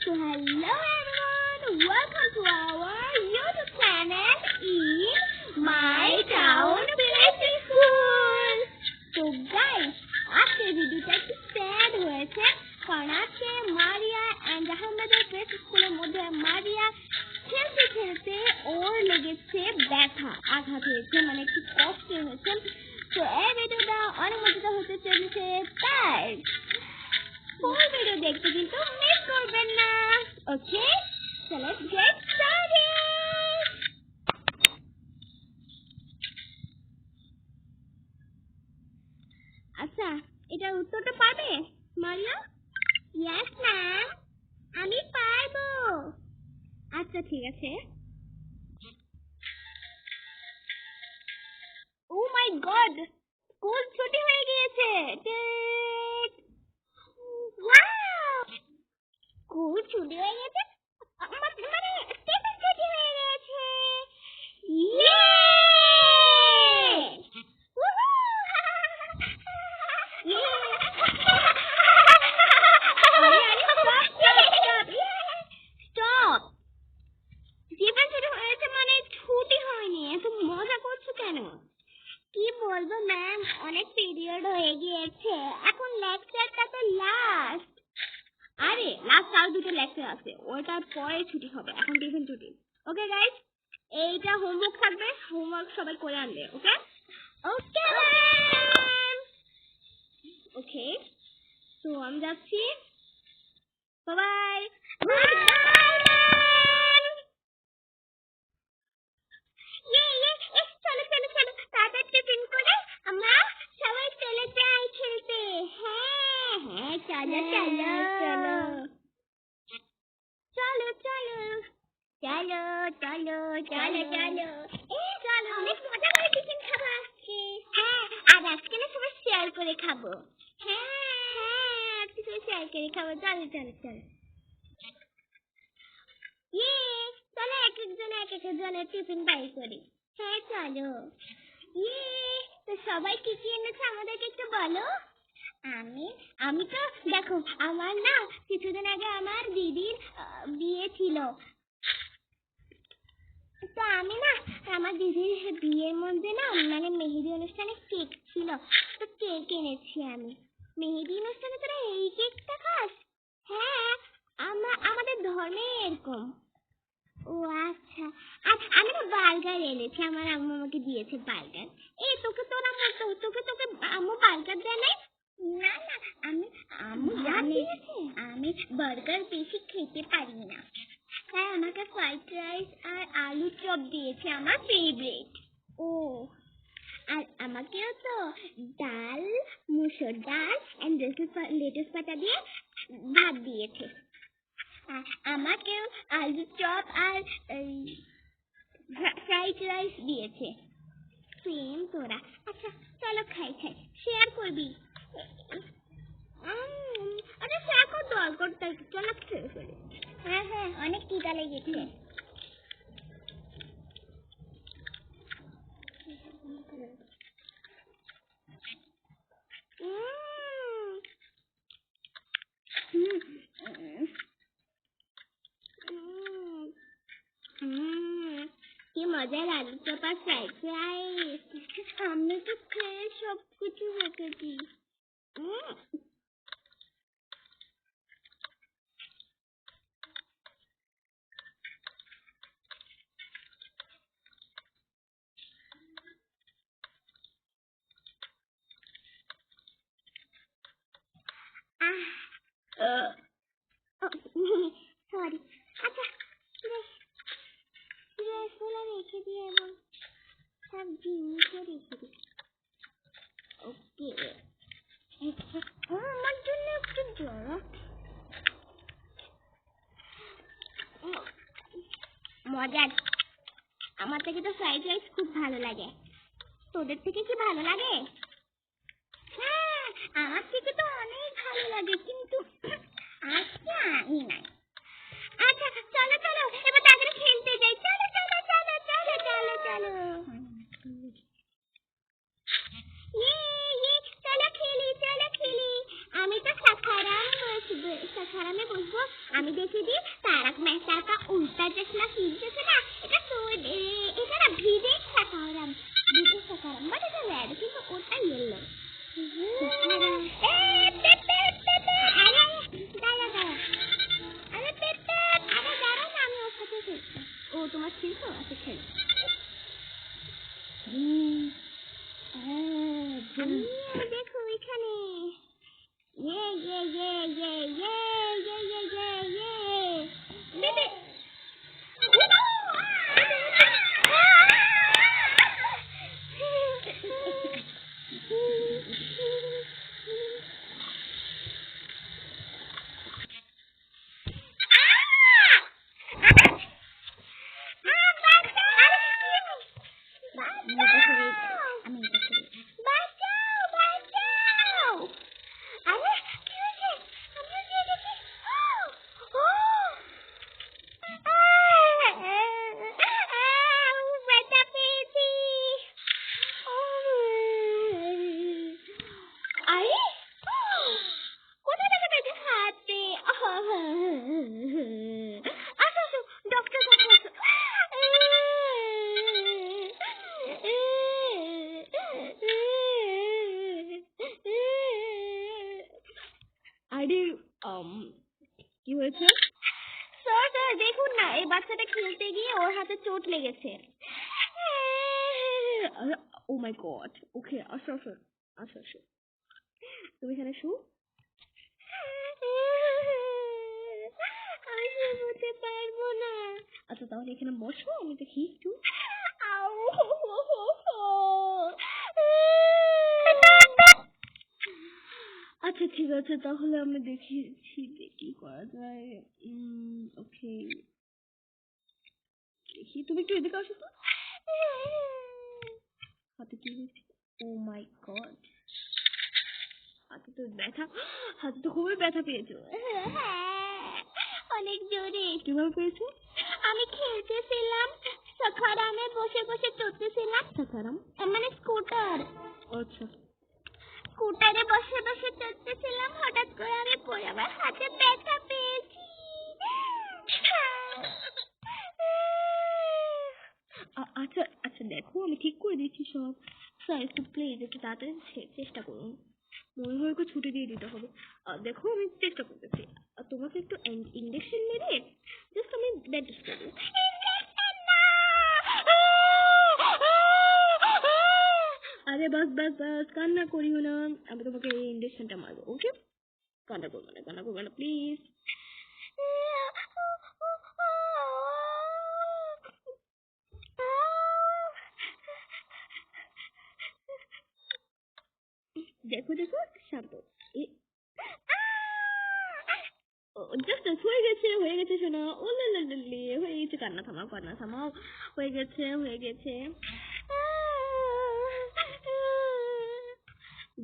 So hello everyone, welcome to our YouTube channel in My Town Playing School. So guys, আজকের ভিডিওটা একটু sad হয়েছে কারণ আজকে মারিয়া এন্ড আহমেদের প্লে স্কুলের মধ্যে মারিয়া খেলতে খেলতে ওর লেগেছে ব্যথা, আঘাত হয়েছে, মানে একটু কষ্ট হয়েছে। তো এই ভিডিওটা অনেক মজাদার হতে চলেছে, তাই ফুল ভিডিও দেখতে কিন্তু মিস করবেন না। ওকে, সো লেটস গেট স্টার্টেড। আচ্ছা, এটার উত্তরটা পারবে মারিয়া? ইয়েস ম্যাম, আমি পারবো। আচ্ছা ঠিক আছে। ও মাই গড, স্কুল ছুটি হয়ে গিয়েছে। স্কুল ছুটি হয়ে গেছে, মানে স্টেশন ছুটি হয়ে গেছে। স্টপ, স্টেশন ছুটি হয়েছে মানে ছুটি হয়নি। এত মজা করছো কেন? কি বলবো ম্যাম, অনেক পিরিয়ড হয়ে গিয়েছে, এখন লেকচারটা তো লাস্ট। আরে লাস্ট আর দুটো লেকচার আছে, ওটার পরে ছুটি হবে, এখন টিফিন ছুটি। ওকে গাইস, এইটা হোমওয়ার্ক থাকবে, হোমওয়ার্ক সবাই করে আনবে। ওকে ওকে ম্যাম। ওকে, তো আমি যাচ্ছি, বাই বাই। চলো চলো চলো, তাড়াতাড়ি টিফিন করে আমরা সবাই চলে যাই খেলতে। হ্যাঁ হ্যাঁ, চলো চলো চলো চলো চলো চলো চলো চলো। চলো, অনেক মজা করে টিফিন খাবো আজকে। হ্যাঁ, আর আজকে না সবাই শেয়ার করে খাবো। হ্যাঁ হ্যাঁ, আজকে সবাই শেয়ার করে খাবো। চলো চলো চলো। চলো এক একজনের টিফিন বাই করি। হ্যাঁ চলো। তো সবাই কি কি এনেছে আমাদেরকে একটু বলো। আমি তো দেখো, আমার না কিছুদিন আগে আমার দিদির বিয়ে ছিল, তো আমি না আমার দিদির বিয়ের মধ্যে না মানে মেহেদি অনুষ্ঠানে কেক ছিল, তো কেক এনেছি আমি। মেহেদি অনুষ্ঠানে তোরা এই কেকটা খাস? হ্যাঁ, আমাদের ধর্মে এরকম। ও আচ্ছা, আর আমি না বার্গার এনেছি, আমার আম্মু আমাকে দিয়েছে বার্গার। তোকে আম্মু বার্গার দেয় নাই? না না, আম্মু জানে আমি বার্গার বেশি খেতে পারি না, তাই আমাকে ফ্রাইড রাইস আর আলু চপ দিয়েছে, আমার ফেভারিট। ও, আর আমাকেও তো ডাল, মুসুর ডাল এন্ড লেটুস পাতা দিয়ে ভাত দিয়েছে। আমাকেও আলু চপ আর ফ্রাইড রাইস দিয়েছে। সেম তোরা। আচ্ছা চলো খাই, শেয়ার করবি? আচ্ছা শেয়ার কর দরকার, তাই চলো খেয়ে ফেলি। হ্যাঁ হ্যাঁ, অনেক খিদা লেগেছে। কি মজার আলু চপ আর ফ্রাইড রাইস, আমি তো খেয়ে সব কিছু রেখেছি। সরি। আচ্ছা ড্রেসগুলো রেখে দিয়ে এবং সব জিনিসও রেখে দিই। ওকে, আমার জন্য একটু জল। মজার, আমার থেকে তো ফ্রাইড রাইস খুব ভালো লাগে। তোদের থেকে কি ভালো লাগে? হ্যাঁ, আমার থেকে তো অনেক ভালো লাগে, কিন্তু আজকে আমি নাই। আচ্ছা চলো চলো, এবার তাড়াতাড়ি খেলতে যাই। চলো চলো চলো চলো চলো চলো। চলো খেলি চলো খেলি। আমি তো সাখারাম আরামে বসবো, আমি দেখে দিই তারক মেহতা কা উল্টা চশমা কিনতেছে না, এটা তো এটা না ভিদেশ সাকারাম, ভিদেশ সাকারাম, বাট এটা রেড কিন্তু ওটা ইয়েলো। ও তোমার খেলছো? আচ্ছা খেল। দেখো এখানে ইয়ে ইয়ে ইয়ে ইয়ে ইয়ে ইয়ে ইয়ে ইয়ে ইয়ে বেবি আরে কি হয়েছে? স্যার স্যার দেখুন না, এই বাচ্চাটা খেলতে গিয়ে ওর হাতে চোট লেগেছে। ও মাই গড। ওকে আসো আসো আসো আসো, তুমি এখানে শু। আমি বলতে পারবো না। আচ্ছা তাহলে এখানে বসো, আমি দেখি একটু। আচ্ছা ঠিক আছে, তাহলে আমি দেখি কি করা যায়। ওকে দেখি, তুমি একটু এদিকে আসো তো। হাতে কি হয়েছে? ও মাই গড, হাতে তো ব্যথা, হাতে তো খুবই ব্যথা পেয়েছো। অনেক জোরে। কিভাবে পেয়েছো? আমি খেলতেছিলাম, সাখারামে বসে বসে চড়তেছিলাম। সাখারাম মানে স্কুটার। আচ্ছা, স্কুটারে বসে বসে চড়তেছিলাম, হঠাৎ করে আমি পড়ে আমার হাতে ব্যথা পেয়েছি। আচ্ছা আচ্ছা দেখো, আমি ঠিক করে দিচ্ছি সব। স্যার একটু প্লিজ একটু তাড়াতাড়ি চেষ্টা করুন, মনে হয় ওকে ছুটি দিয়ে দিতে হবে। দেখো আমি চেষ্টা করতেছি, তোমাকে একটু ইঞ্জেকশন মেরে জাস্ট আমি ব্যান্ডেজ করবো। আরে বাস বাস বাস, কান্না করিও না, আমি তোমাকে এই ইঞ্জেকশনটা মারবো। ওকে, কান্না করবে না, কান্না করবে না প্লিজ। দেখো দেখো শান্ত, জাস্ট হয়ে গেছে হয়ে গেছে শোনা। ও লাল্লি হয়ে গেছে, কান্না থামাও কান্না থামাও, হয়ে গেছে হয়ে গেছে।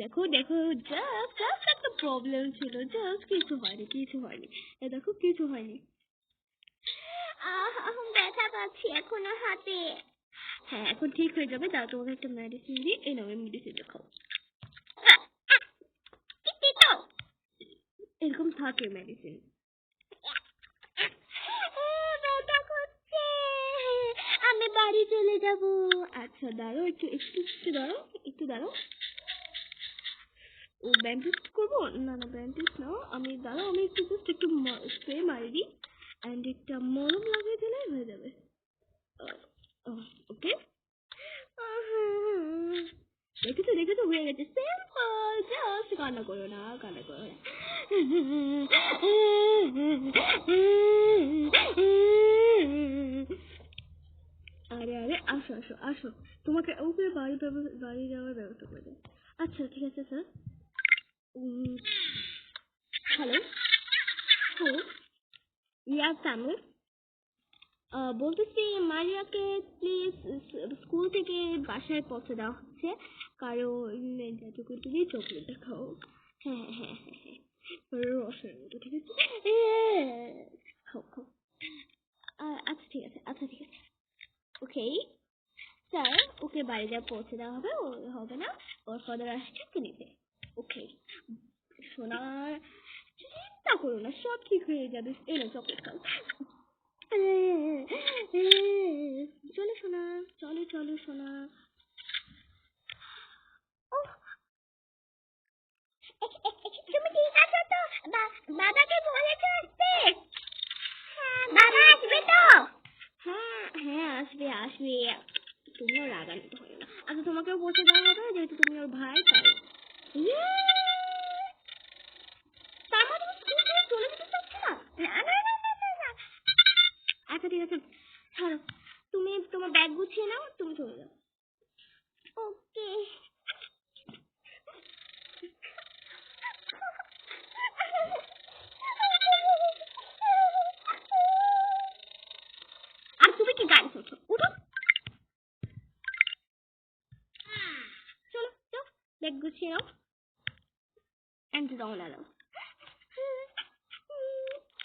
দেখো দেখো, জাস্ট জাস্ট একটা প্রবলেম ছিল, জাস্ট কিছু হয়নি কিছু হয়নি, এ দেখো কিছু হয়নি। ব্যথা পাচ্ছি এখনো হাতে। হ্যাঁ এখন ঠিক হয়ে যাবে, দাও তোমাকে একটা মেডিসিন দিই, এই নাও মেডিসিনটা খাও। এরকম থাকে মেডিসিন। আমি বাড়ি চলে যাব। আচ্ছা দাঁড়াও, একটু একটু একটু দাঁড়াও, একটু দাঁড়াও। ও ব্যান্ডেজ করবো? না না ব্যান্ডেজ না, আমি দাঁড়াও, আমি একটু জাস্ট একটু স্প্রে মারি দিই অ্যান্ড একটা মলম লাগিয়ে দিলে হয়ে যাবে। ওকে, দেখেছো দেখেছো হয়ে গেছে, সিম্পল, জাস্ট কান্না করো না কান্না করো না। আরে আরে আসো আসো আসো, তোমাকে ওকে বাড়ি যাওয়ার ব্যবস্থা করে দেবো। আচ্ছা ঠিক আছে স্যার। হ্যালো হ্যালো, ইয়া তামিল, বলতেছি মারিয়াকে প্লিজ স্কুল থেকে বাসায় পৌঁছে দেওয়া হচ্ছে, কারণ যাতে তুমি চকলেটটা খাও। হ্যাঁ হ্যাঁ হ্যাঁ হ্যাঁ, রসের মতো, ঠিক আছে খাও খাও। আচ্ছা ঠিক আছে আচ্ছা ঠিক আছে। ওকে স্যার, ওকে বাড়িতে পৌঁছে দেওয়া হবে, ও হবে না, ওর ফাদার আসছে নিতে। ওকে সোনার, চিন্তা করো না, সব ঠিক হয়ে যাবে। এই না চকলেট খাও। চলো সোনা, চলো চলো সোনা। তুমি ঠিক আছো তো? বাবাকে বলেছো আসতে? বাবা আসবে তো? হ্যাঁ হ্যাঁ আসবে আসবে। তুমিও রাগান্বিত হয়ে না। আচ্ছা তোমাকেও বসে দেওয়া হবে, যেহেতু তুমি ওর ভাই তাই। তার মানে তুমি স্কুল থেকে চলে যেতে চাচ্ছ না? না না না না না না। আচ্ছা ঠিক আছে ছাড়ো, তুমি তোমার ব্যাগ গুছিয়ে নাও, তুমি চলে যাও। ওকে। আর তুমি কি গাড়ি চলছো? উঠো, চলো যাও, ব্যাগ গুছিয়ে নাও এন্ড রওনা দাও।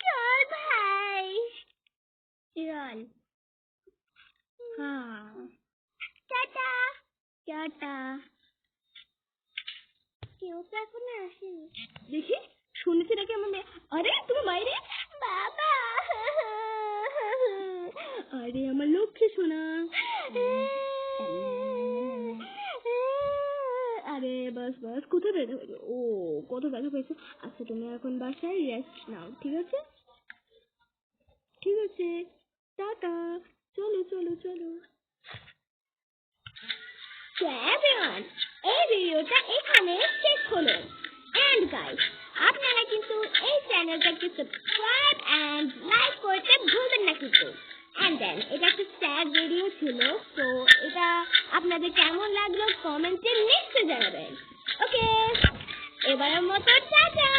চল ভাই চল। হ্যাঁ টাটা টাটা। কেউ তো এখনো আসেনি। দেখি শুনেছি নাকি আমার মেয়ে। আরে তুমি বাইরে? বাবা। আরে আমার লক্ষ্মী সোনা। আরে বাস বাস, কোথায় ব্যথা পেয়েছো? ও কত ব্যথা পেয়েছো। আচ্ছা তুমি এখন বাসায় রেস্ট নাও, ঠিক আছে? ঠিক আছে টাটা। চলো চলো চলো। তো এভরিওয়ান, এই ভিডিওটা এখানে শেষ হলো। এন্ড গাইস, আপনারা কিন্তু এই চ্যানেলটাকে সাবস্ক্রাইব এন্ড লাইক করতে ভুলবেন না কিন্তু। এন্ড দেন এটা একটা স্যাড ভিডিও ছিল, তো এটা আপনাদের কেমন লাগলো কমেন্টে নিশ্চয়ই জানাবেন। ওকে, এবারের মতো টাটা।